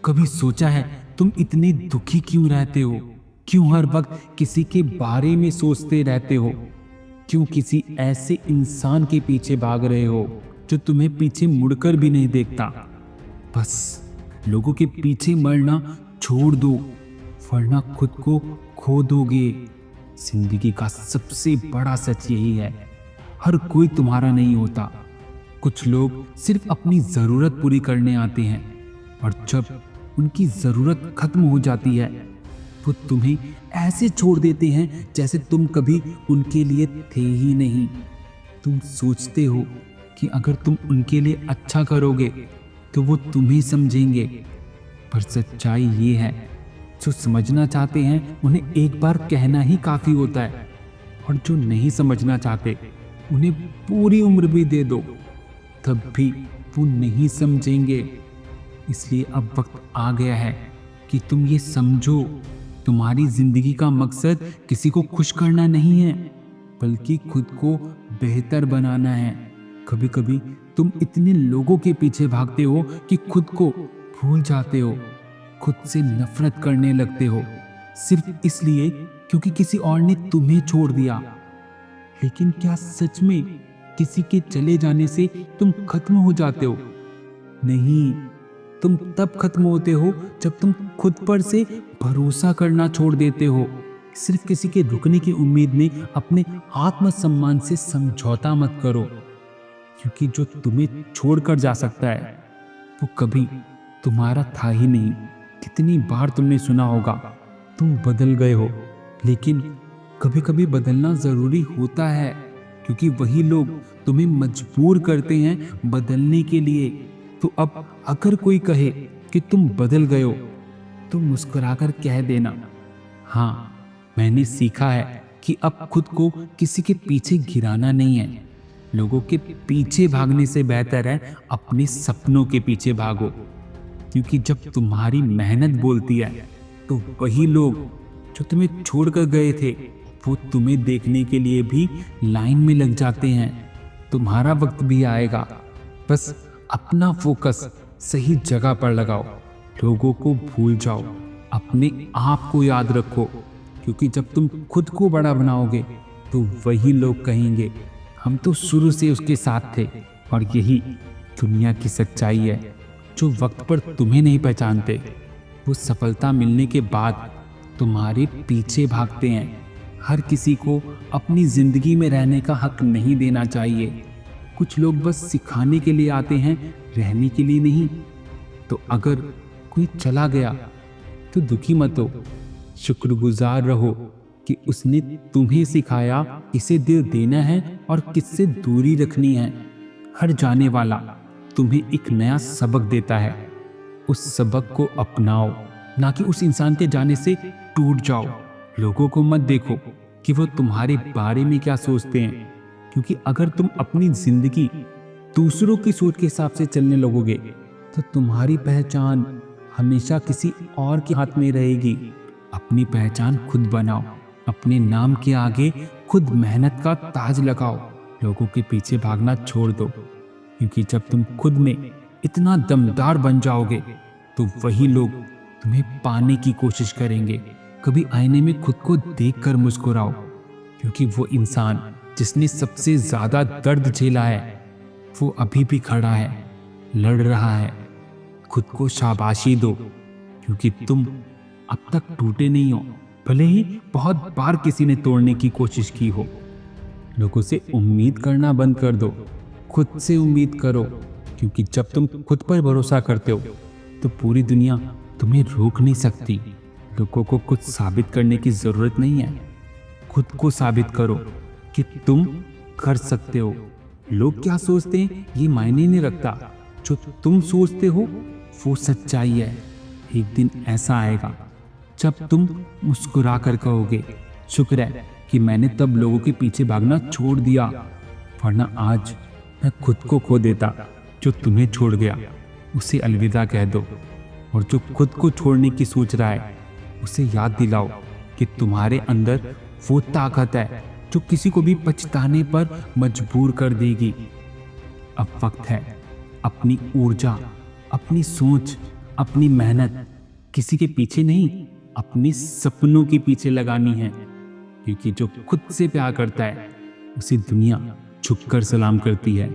कभी सोचा है तुम इतने दुखी क्यों रहते हो? क्यों हर वक्त किसी के बारे में सोचते रहते हो? क्यों किसी ऐसे इंसान के पीछे भाग रहे हो जो तुम्हें पीछे मुड़कर भी नहीं देखता? बस लोगों के पीछे मरना छोड़ दो, वरना खुद को खो दोगे। जिंदगी का सबसे बड़ा सच यही है, हर कोई तुम्हारा नहीं होता। कुछ लोग सिर्फ अपनी जरूरत पूरी करने आते हैं, और जब उनकी जरूरत खत्म हो जाती है वो तुम्हें ऐसे छोड़ देते हैं जैसे तुम कभी उनके लिए थे ही नहीं। तुम सोचते हो कि अगर तुम उनके लिए अच्छा करोगे तो वो तुम्हें समझेंगे, पर सच्चाई ये है, जो समझना चाहते हैं उन्हें एक बार कहना ही काफी होता है, और जो नहीं समझना चाहते उन्हें पूरी उम्र भी दे दो तब भी वो नहीं समझेंगे। इसलिए अब वक्त आ गया है कि तुम ये समझो, तुम्हारी जिंदगी का मकसद किसी को खुश करना नहीं है, बल्कि खुद को बेहतर बनाना है। कभी कभी तुम इतने लोगों के पीछे भागते हो कि खुद को भूल जाते हो, खुद से नफरत करने लगते हो, सिर्फ इसलिए क्योंकि किसी और ने तुम्हें छोड़ दिया। लेकिन क्या सच में किसी के चले जाने से तुम खत्म हो जाते हो? नहीं, तुम तब खत्म होते हो जब तुम खुद पर से भरोसा करना छोड़ देते हो। सिर्फ किसी के रुकने की उम्मीद में अपने आत्मसम्मान से समझौता मत करो, क्योंकि जो तुम्हें छोड़कर जा सकता है वो कभी तुम्हारा था ही नहीं। कितनी बार तुमने सुना होगा तुम बदल गए हो, लेकिन कभी कभी बदलना जरूरी होता है, क्योंकि वही लोग तुम्हें मजबूर करते हैं बदलने के लिए। तो अब अगर कोई कहे कि तुम बदल गए हो तो मुस्कुराकर कह देना, हाँ, मैंने सीखा है कि अब खुद को किसी के पीछे गिराना नहीं है। लोगों के पीछे भागने से बेहतर है अपने सपनों के पीछे भागो, क्योंकि जब तुम्हारी मेहनत बोलती है तो वही लोग जो तुम्हें छोड़कर गए थे वो तुम्हें देखने के लिए भी लाइन में लग जाते हैं। तुम्हारा वक्त भी आएगा, बस अपना फोकस सही जगह पर लगाओ, लोगों को भूल जाओ, अपने आप को याद रखो, क्योंकि जब तुम खुद को बड़ा बनाओगे तो वही लोग कहेंगे हम तो शुरू से उसके साथ थे। और यही दुनिया की सच्चाई है, जो वक्त पर तुम्हें नहीं पहचानते वो सफलता मिलने के बाद तुम्हारे पीछे भागते हैं। हर किसी को अपनी जिंदगी में रहने का हक नहीं देना चाहिए। कुछ लोग बस सिखाने के लिए आते हैं, रहने के लिए नहीं। तो अगर कोई चला गया तो दुखी मत हो, शुक्रगुजार रहो कि उसने तुम्हें सिखाया किसे दिल देना है और किससे दूरी रखनी है। हर जाने वाला तुम्हें एक नया सबक देता है, उस सबक को अपनाओ, ना कि उस इंसान के जाने से टूट जाओ। लोगों को मत देखो कि वो तुम्हारे बारे में क्या सोचते हैं, क्योंकि अगर तुम अपनी जिंदगी दूसरों की सोच के हिसाब से चलने लगोगे तो तुम्हारी पहचान हमेशा किसी और के हाथ में रहेगी। अपनी पहचान खुद बनाओ, अपने नाम के आगे खुद मेहनत का ताज लगाओ। लोगों के पीछे भागना छोड़ दो, क्योंकि जब तुम खुद में इतना दमदार बन जाओगे तो वही लोग तुम्हें पाने की कोशिश करेंगे। कभी आईने में खुद को देखकर मुस्कुराओ, क्योंकि वो इंसान जिसने सबसे ज्यादा दर्द झेला है वो अभी भी खड़ा है, लड़ रहा है। खुद को शाबाशी दो, क्योंकि तुम अब तक टूटे नहीं हो, भले ही बहुत बार किसी ने तोड़ने की कोशिश की हो। लोगों से उम्मीद करना बंद कर दो, खुद से उम्मीद करो, क्योंकि जब तुम खुद पर भरोसा करते हो तो पूरी दुनिया तुम्हें रोक नहीं सकती। लोगों को कुछ साबित करने की जरूरत नहीं है, खुद को साबित करो कि तुम कर सकते हो। लोग क्या सोचते हैं ये मायने नहीं रखता, जो तुम सोचते हो वो सच्चाई है। एक दिन ऐसा आएगा जब तुम मुस्कुरा कर कहोगे, शुक्र है कि मैंने तब लोगों के पीछे भागना छोड़ दिया, वरना आज मैं खुद को खो देता। जो तुम्हें छोड़ गया उसे अलविदा कह दो, और जो खुद को छोड़ने की सोच रहा है उसे याद दिलाओ कि तुम्हारे अंदर वो ताकत है जो किसी को भी पछताने पर मजबूर कर देगी। अब वक्त है अपनी ऊर्जा, अपनी सोच, अपनी मेहनत किसी के पीछे नहीं, अपने सपनों के पीछे लगानी है, क्योंकि जो खुद से प्यार करता है उसे दुनिया झुककर सलाम करती है।